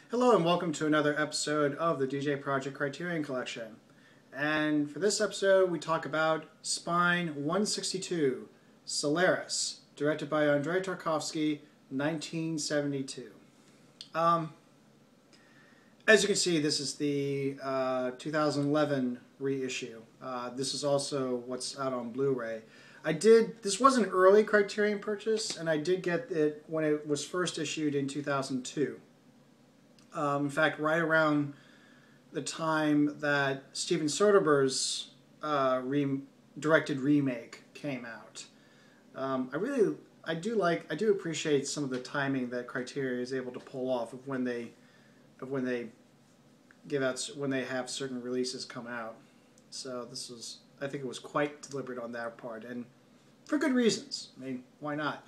Hello and welcome to another episode of the djproject Criterion Collection. And for this episode we talk about Spine 162, Solaris, directed by Andrei Tarkovsky, 1972. As you can see, this is the 2011 reissue. This is also what's out on Blu-ray. This was an early Criterion purchase, and I did get it when it was first issued in 2002. In fact, right around the time that Steven Soderbergh's directed remake came out. I do appreciate some of the timing that Criterion is able to pull off of when they have certain releases come out. So I think it was quite deliberate on their part, and for good reasons. I mean, why not?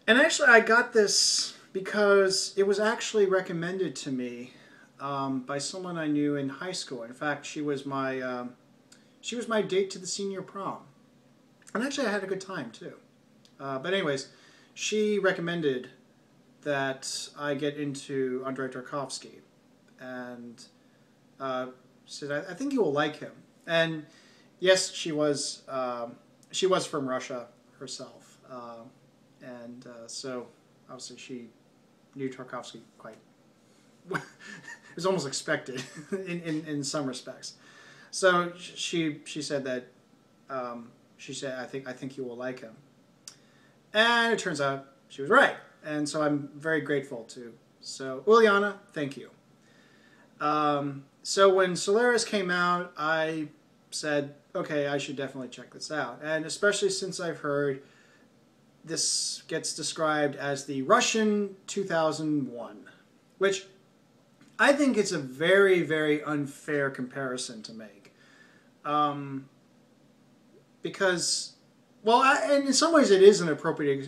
And actually, I got this because it was actually recommended to me by someone I knew in high school. In fact, she was my date to the senior prom, and actually I had a good time too. But anyways, she recommended that I get into Andrei Tarkovsky, and said I think you will like him. And yes, she was from Russia herself, so obviously she knew Tarkovsky quite. It was almost expected in some respects. So she said that I think you will like him, and it turns out she was right, and so I'm very grateful to. So Uliana, thank you. So when Solaris came out, I said, okay, I should definitely check this out, and especially since I've heard this gets described as the Russian 2001, which I think it's a very, very unfair comparison to make. Because, well, and in some ways it is an appropriate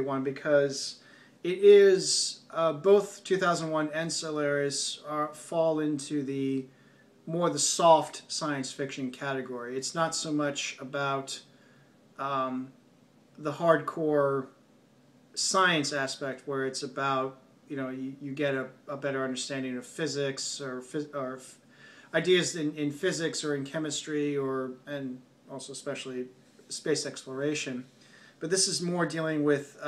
one, because it is both 2001 and Solaris fall into the soft science fiction category. It's not so much about the hardcore science aspect, where it's about, you get a better understanding of physics or ideas in physics or in chemistry, and also especially space exploration. But this is more dealing with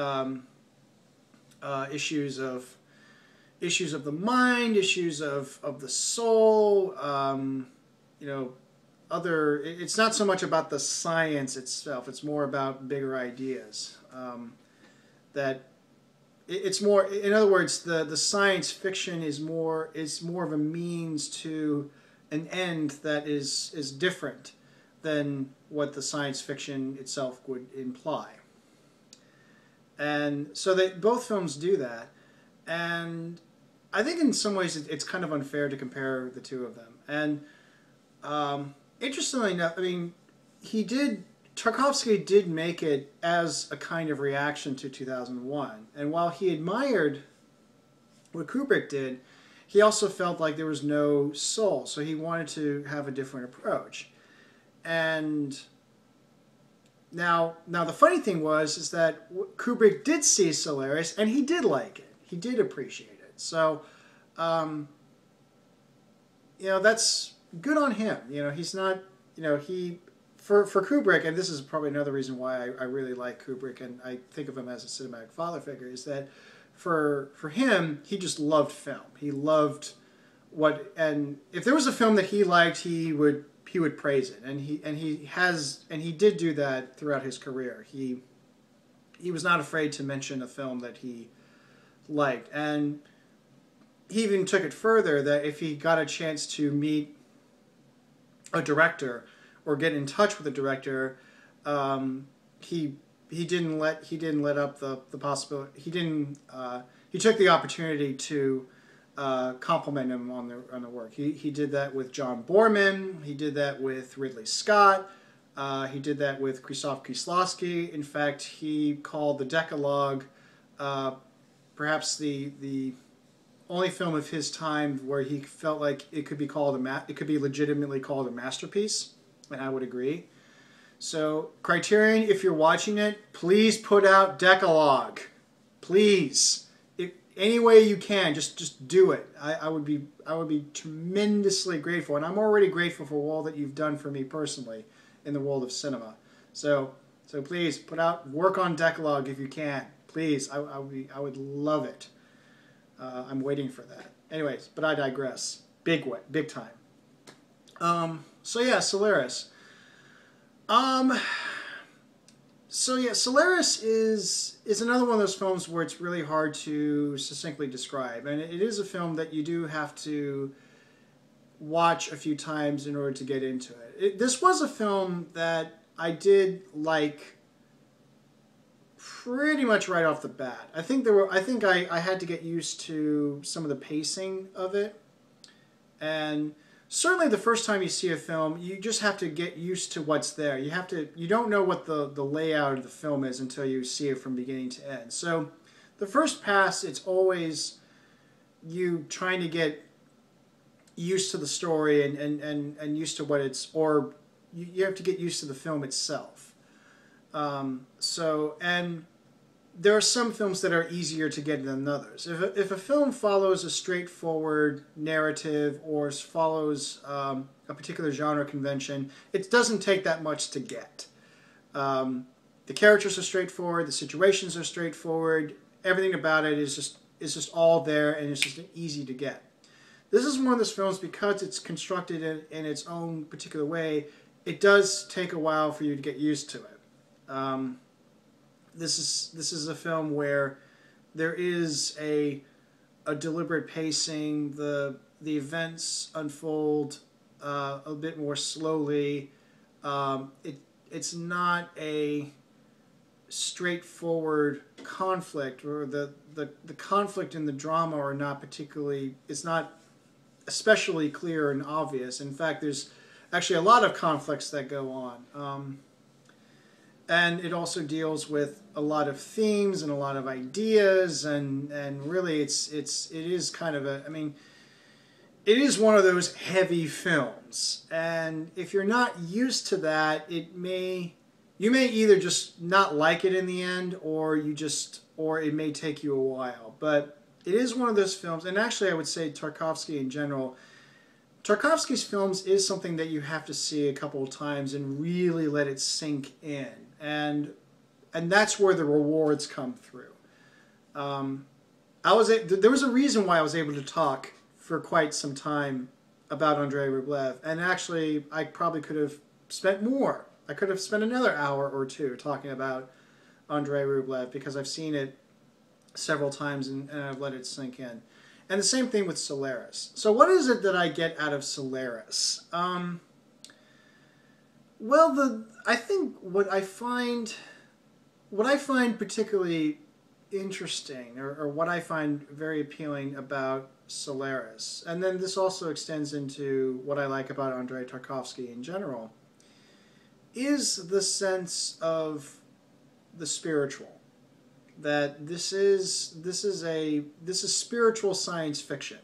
issues of the mind, issues of the soul, it's not so much about the science itself. It's more about bigger ideas. It's more, in other words, the science fiction is more of a means to an end that is different than what the science fiction itself would imply. And so both films do that, and I think in some ways it's kind of unfair to compare the two of them. And interestingly enough, I mean, Tarkovsky did make it as a kind of reaction to 2001. And while he admired what Kubrick did, he also felt like there was no soul, so he wanted to have a different approach. And now the funny thing is that Kubrick did see Solaris, and he did like it. He did appreciate it. So, that's good on him. He's not, for Kubrick, and this is probably another reason why I really like Kubrick, and I think of him as a cinematic father figure, is that for him, he just loved film. He loved and if there was a film that he liked, he would praise it, and he did do that throughout his career. He was not afraid to mention a film that he liked, and he even took it further, that if he got a chance to meet a director or get in touch with a director, he didn't let up the possibility. He took the opportunity to compliment him on the work. He did that with John Borman. He did that with Ridley Scott. He did that with Krzysztof Kieślowski. In fact, he called the Decalogue perhaps the only film of his time where he felt like it could be legitimately called a masterpiece, and I would agree. So Criterion, if you're watching it, please put out Decalogue. Please. any way you can, just do it. I would be tremendously grateful, and I'm already grateful for all that you've done for me personally in the world of cinema. So please work on Decalogue if you can. Please, I would love it. I'm waiting for that. Anyways, but I digress. Big time. So yeah, Solaris. So yeah, Solaris is another one of those films where it's really hard to succinctly describe, and it is a film that you do have to watch a few times in order to get into it. This was a film that I did like pretty much right off the bat. I think I had to get used to some of the pacing of it, and certainly the first time you see a film, you just have to get used to what's there. You don't know what the layout of the film is until you see it from beginning to end. So the first pass, it's always you trying to get used to the story and used to what it's, or you have to get used to the film itself. And there are some films that are easier to get than others. If a film follows a straightforward narrative or follows a particular genre convention, it doesn't take that much to get. The characters are straightforward, the situations are straightforward, everything about it is just all there, and it's just easy to get. This is one of those films, because it's constructed in its own particular way, it does take a while for you to get used to it. This is a film where there is a deliberate pacing. The events unfold a bit more slowly. It's not a straightforward conflict, or the conflict and the drama are not particularly. It's not especially clear and obvious. In fact, there's actually a lot of conflicts that go on. And it also deals with a lot of themes and a lot of ideas, and really it is kind of it is one of those heavy films. And if you're not used to that, you may either just not like it in the end, or it may take you a while. But it is one of those films, and actually I would say Tarkovsky in general. Tarkovsky's films is something that you have to see a couple of times and really let it sink in. And that's where the rewards come through. There was a reason why I was able to talk for quite some time about Andrei Rublev, and actually I probably could have spent more. I could have spent another hour or two talking about Andrei Rublev, because I've seen it several times and I've let it sink in. And the same thing with Solaris. So what is it that I get out of Solaris? I think what I find particularly interesting, or what I find very appealing about Solaris, and then this also extends into what I like about Andrei Tarkovsky in general, is the sense of the spiritual. That this is spiritual science fiction.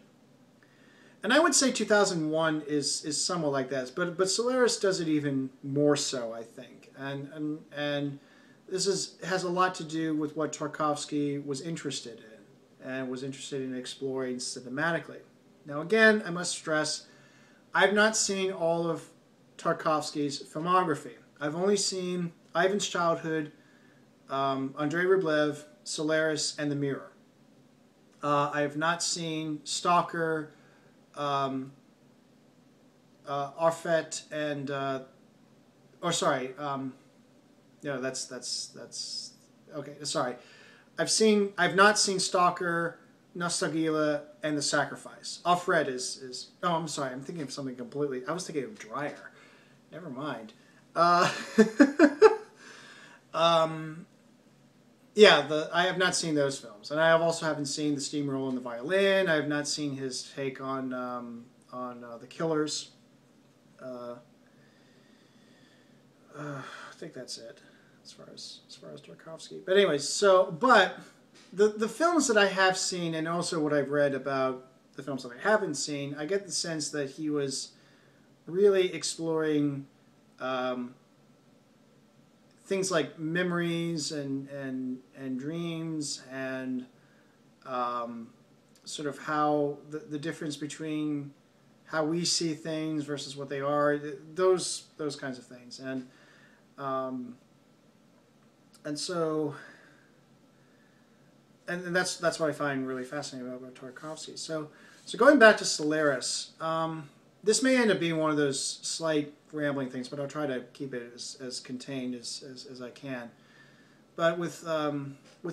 And I would say 2001 is somewhat like that, but Solaris does it even more so, I think. And this has a lot to do with what Tarkovsky was interested in, and was interested in exploring cinematically. Now again, I must stress, I've not seen all of Tarkovsky's filmography. I've only seen Ivan's Childhood, Andrei Rublev, Solaris, and The Mirror. I have not seen Stalker, Arfet, and no, that's okay. Sorry, I've not seen Stalker, Nostalgia, and The Sacrifice. Arfet is. Oh, I'm sorry. I'm thinking of something completely. I was thinking of Dreyer. Never mind. Yeah, I have not seen those films, and I also haven't seen The Steamroller and the Violin. I have not seen his take on The Killers. I think that's it as far as Tarkovsky. But anyways, but the films that I have seen, and also what I've read about the films that I haven't seen, I get the sense that he was really exploring things like memories and dreams, and sort of how the difference between how we see things versus what they are, those kinds of things, and so and that's what I find really fascinating about Tarkovsky. So going back to Solaris, this may end up being one of those slight rambling things, but I'll try to keep it as contained as I can. But with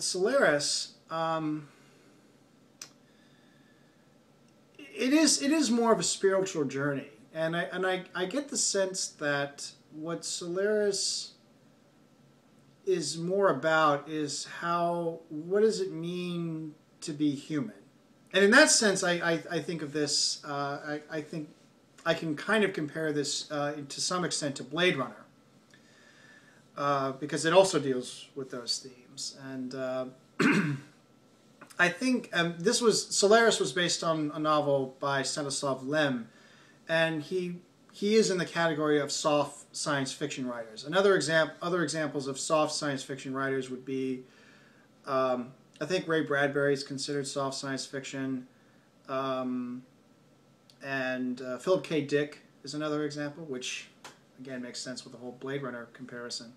Solaris, it is more of a spiritual journey, and I get the sense that what Solaris is more about is what does it mean to be human, and in that sense, I think of this. I think I can kind of compare this to some extent to Blade Runner, because it also deals with those themes, and I think Solaris was based on a novel by Stanislav Lem, and he is in the category of soft science fiction writers. Other examples of soft science fiction writers would be, I think Ray Bradbury is considered soft science fiction, and Philip K. Dick is another example, which again makes sense with the whole Blade Runner comparison.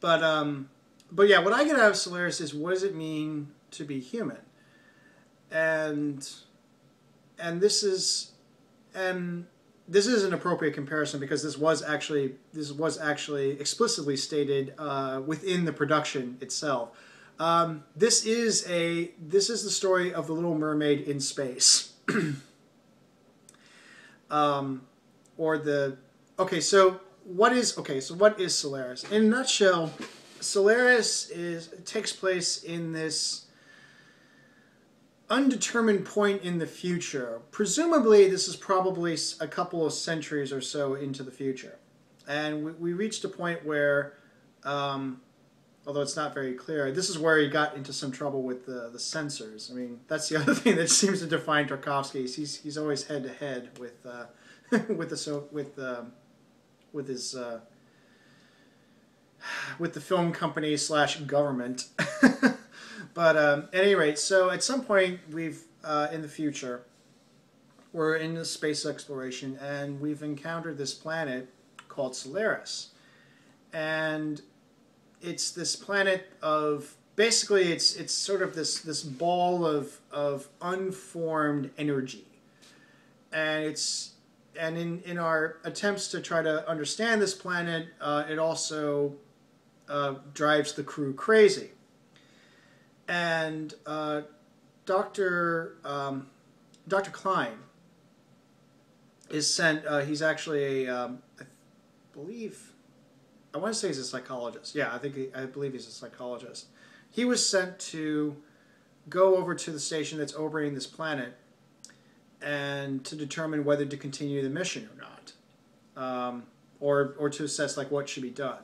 But yeah, what I get out of Solaris is, what does it mean to be human? And this is an appropriate comparison because this was actually explicitly stated within the production itself. This is the story of the Little Mermaid in space. So what is Solaris? In a nutshell, Solaris takes place in this undetermined point in the future. Presumably, this is probably a couple of centuries or so into the future. And we reached a point where, although it's not very clear, this is where he got into some trouble with the censors. I mean, that's the other thing that seems to define Tarkovsky. He's always head to head with the film company / government. But at any rate, so at some point we've in the future, we're in the space exploration, and we've encountered this planet called Solaris, and it's this planet of basically it's sort of this ball of unformed energy, and in our attempts to try to understand this planet, it also drives the crew crazy. And Dr. Klein is sent. He's actually I want to say he's a psychologist. Yeah, I believe he's a psychologist. He was sent to go over to the station that's orbiting this planet and to determine whether to continue the mission or not, or to assess like what should be done.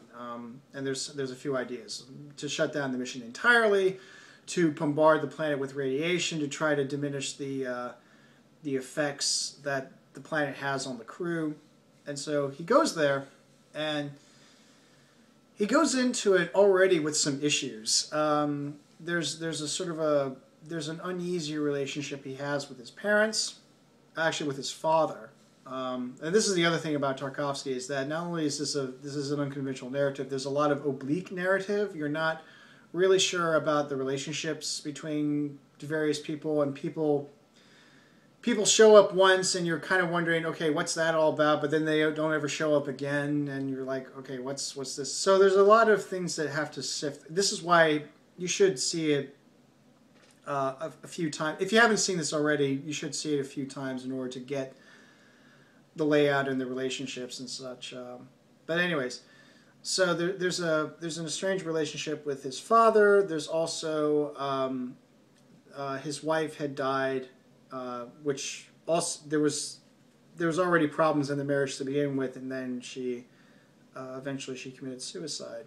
And there's a few ideas: to shut down the mission entirely, to bombard the planet with radiation to try to diminish the effects that the planet has on the crew. And so he goes there, and he goes into it already with some issues. There's an uneasy relationship he has with his parents, actually with his father. And this is the other thing about Tarkovsky, is that not only is this is an unconventional narrative, there's a lot of oblique narrative. You're not really sure about the relationships between the various people, and people show up once and you're kind of wondering, okay, what's that all about? But then they don't ever show up again, and you're like, okay, what's this? So there's a lot of things that have to sift. This is why you should see it a few times. If you haven't seen this already, you should see it a few times in order to get the layout and the relationships and such. But anyways, so there's an estranged relationship with his father. There's also his wife had died, which also there was already problems in the marriage to begin with, and then she eventually committed suicide.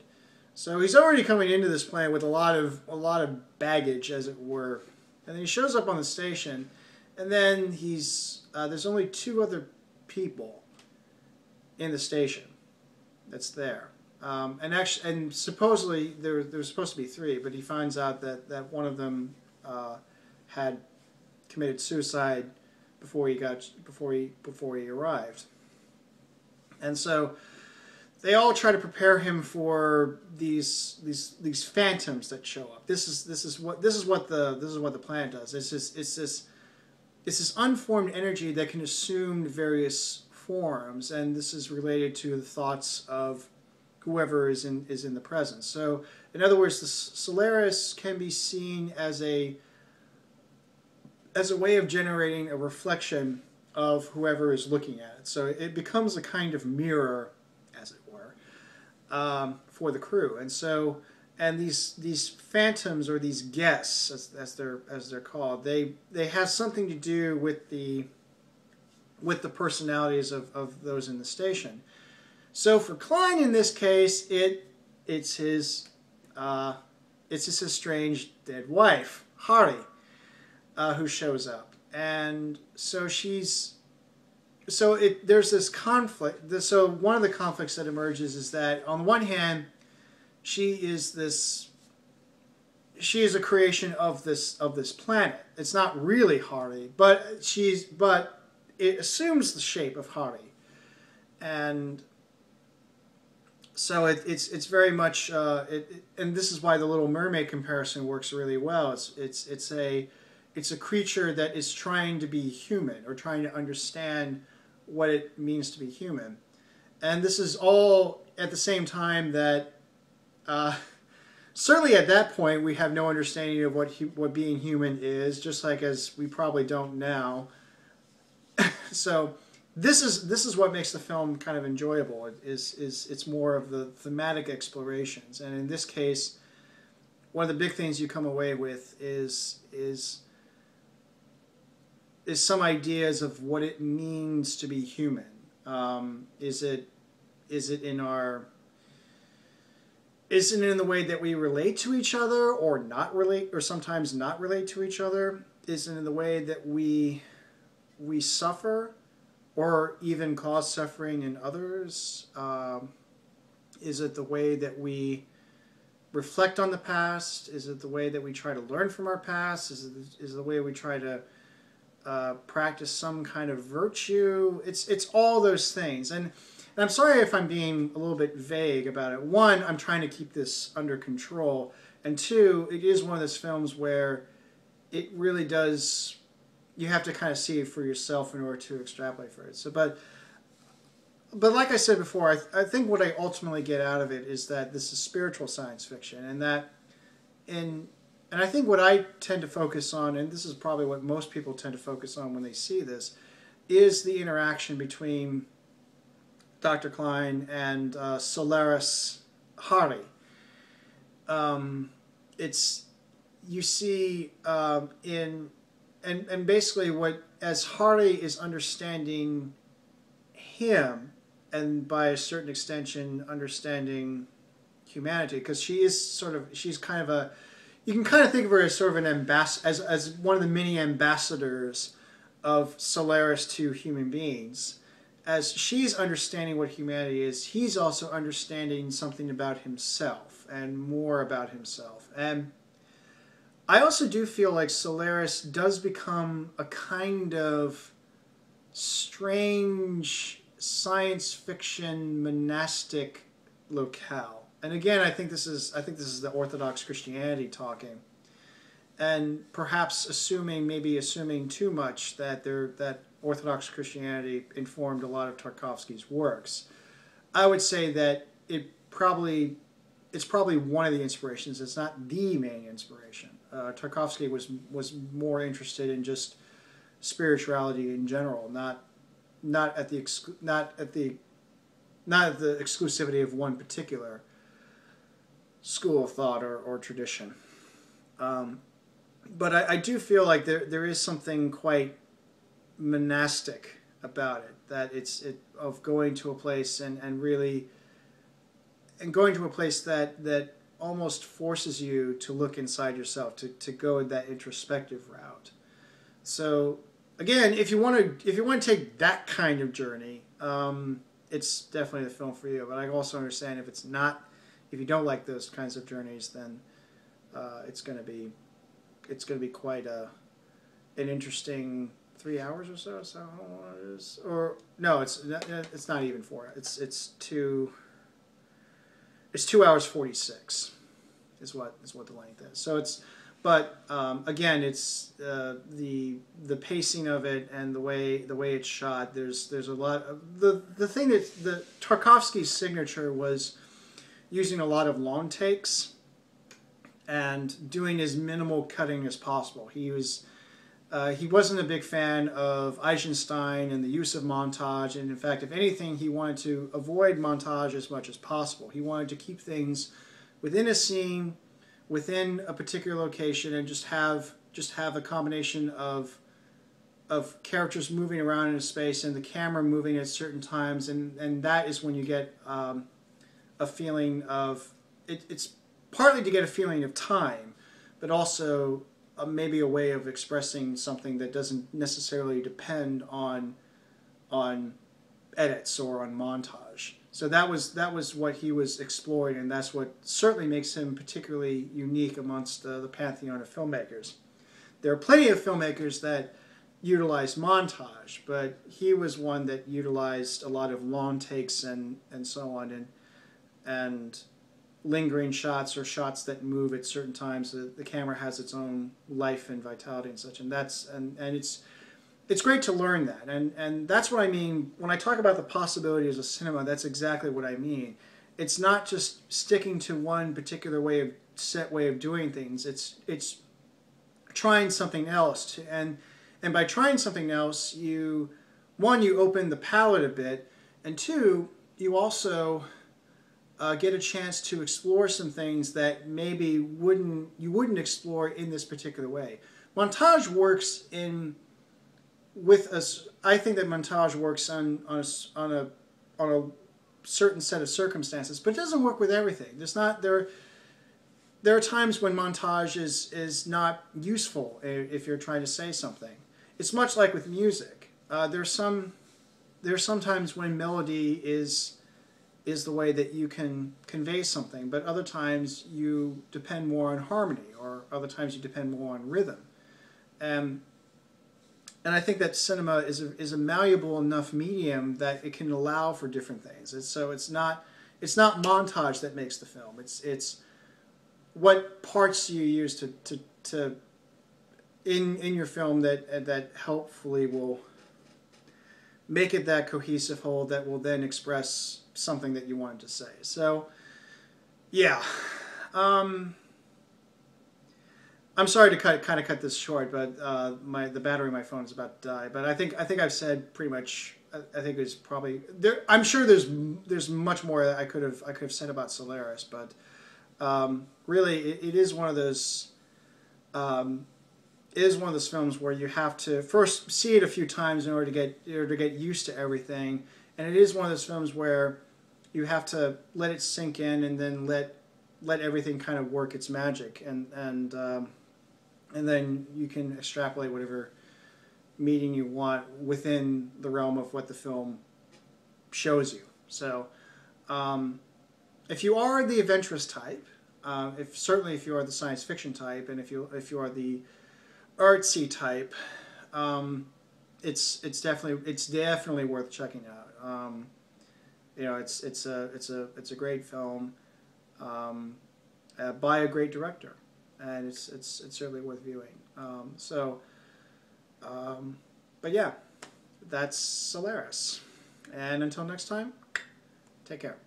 So he's already coming into this planet with a lot of baggage, as it were. And then he shows up on the station, and then there's only two other people in the station that's there. And supposedly there's supposed to be three, but he finds out that one of them had committed suicide before he arrived. And so they all try to prepare him for these phantoms that show up. This is what the planet does. It's this unformed energy that can assume various forms, and this is related to the thoughts of whoever is in the present. So, in other words, the Solaris can be seen as a way of generating a reflection of whoever is looking at it. So it becomes a kind of mirror, as it were, for the crew. And so, and these phantoms, or these guests, as they're called, they have something to do with the personalities of those in the station. So for Klein in this case, it's his estranged dead wife, Hari, who shows up, and so there's this conflict. So one of the conflicts that emerges is that on the one hand, she is a creation of this planet. It's not really Hari, but it assumes the shape of Hari, and so it's very much and this is why the Little Mermaid comparison works really well. It's a creature that is trying to be human, or trying to understand what it means to be human, and this is all at the same time that certainly at that point we have no understanding of what being human is, just like as we probably don't now. So this is what makes the film kind of enjoyable. It's more of the thematic explorations, and in this case, one of the big things you come away with is some ideas of what it means to be human. Is it in the way that we relate to each other, or not relate, or sometimes not relate to each other? Is it in the way that we suffer, or even cause suffering in others? Is it the way that we reflect on the past? Is it the way that we try to learn from our past? Is it the way we try to practice some kind of virtue? It's all those things. And I'm sorry if I'm being a little bit vague about it. One, I'm trying to keep this under control. And two, it is one of those films where it really does, you have to kind of see it for yourself in order to extrapolate for it. So, but like I said before, I think what I ultimately get out of it is that this is spiritual science fiction, and I think what I tend to focus on, and this is probably what most people tend to focus on when they see this, is the interaction between Dr. Klein and Solaris Hari. You see and basically what, as Hari is understanding him, and by a certain extension understanding humanity, because she's kind of a, you can kind of think of her as sort of an as one of the many ambassadors of Solaris to human beings. As she's understanding what humanity is, he's also understanding something about himself, and more about himself. And I also do feel like Solaris does become a kind of strange science fiction monastic locale. And again, I think this is the Orthodox Christianity talking, and perhaps maybe assuming too much that Orthodox Christianity informed a lot of Tarkovsky's works. I would say that it's probably one of the inspirations. It's not the main inspiration. Tarkovsky was more interested in just spirituality in general, not at the exclusivity of one particular school of thought or tradition. But I do feel like there is something quite monastic about it, that of going to a place and going to a place that almost forces you to look inside yourself, to go that introspective route. So again, if you want to take that kind of journey, it's definitely the film for you. But I also understand if you don't like those kinds of journeys, then it's going to be quite a an interesting 3 hours or so. So how long it is? Or no, it's not even 4. It's 2 hours 46 is what the length is. So it's, but again, it's the pacing of it and the way it's shot. There's a lot of the thing that the Tarkovsky's signature was using a lot of long takes and doing as minimal cutting as possible. He wasn't a big fan of Eisenstein and the use of montage, and in fact, if anything, he wanted to avoid montage as much as possible. He wanted to keep things within a scene, within a particular location, and just have a combination of characters moving around in a space and the camera moving at certain times, and that is when you get a feeling of it's partly to get a feeling of time, but also maybe a way of expressing something that doesn't necessarily depend on edits or on montage. So that was what he was exploring, and that's what certainly makes him particularly unique amongst the pantheon of filmmakers. There are plenty of filmmakers that utilize montage, but he was one that utilized a lot of long takes and so on, and lingering shots or shots that move at certain times. The camera has its own life and vitality and such, and it's great to learn that, and that's what I mean when I talk about the possibilities of cinema. That's exactly what I mean. It's not just sticking to one particular set way of doing things. It's trying something else, and by trying something else, you open the palette a bit, and two, you also get a chance to explore some things that maybe you wouldn't explore in this particular way. Montage works with us. I think that montage works on a certain set of circumstances, but it doesn't work with everything. There are times when montage is not useful if you're trying to say something. It's much like with music. There's sometimes when melody is the way that you can convey something, but other times you depend more on harmony, or other times you depend more on rhythm. And I think that cinema is a malleable enough medium that it can allow for different things. So it's not montage that makes the film. It's what parts you use to in your film that helpfully will make it that cohesive whole that will then express something that you wanted to say. So, yeah. I'm sorry to kind of cut this short, but the battery in my phone is about to die. But I think I've said pretty much. I think it's probably there. I'm sure there's much more that I could have said about Solaris, but really it is one of those. It is one of those films where you have to first see it a few times in order to get used to everything, and it is one of those films where you have to let it sink in and then let everything kind of work its magic, and then you can extrapolate whatever meaning you want within the realm of what the film shows you. So, if you are the adventurous type, certainly if you are the science fiction type, and if you are the artsy type, it's definitely worth checking out. It's a great film by a great director, and it's certainly worth viewing. But yeah, that's Solaris. And until next time, take care.